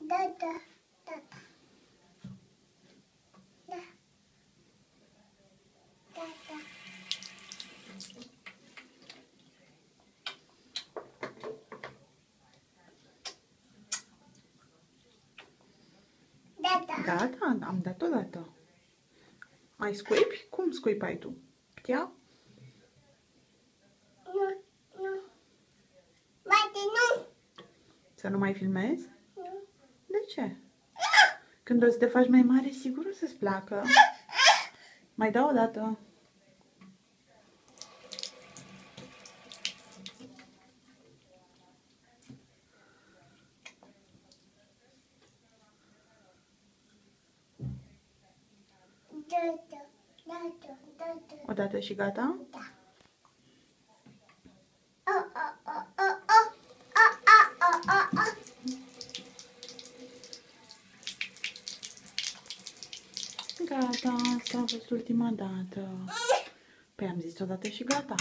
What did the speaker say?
Da, da, da. Da. Da, da. Gata, am dat o dată. Mai scuipi? Cum scuipai tu? Ia? Nu, nu. Bate, nu. Să nu mai filmezi? Nu. De ce? Când o să te faci mai mare, sigur o să-ți placă. Mai dau o dată. Da, da, da, da, da, da. O dată și gata? Da. Oh, oh, oh, oh, oh. Oh, oh, oh, oh, oh. Gata, asta a fost ultima dată. Păi am zis o dată și gata.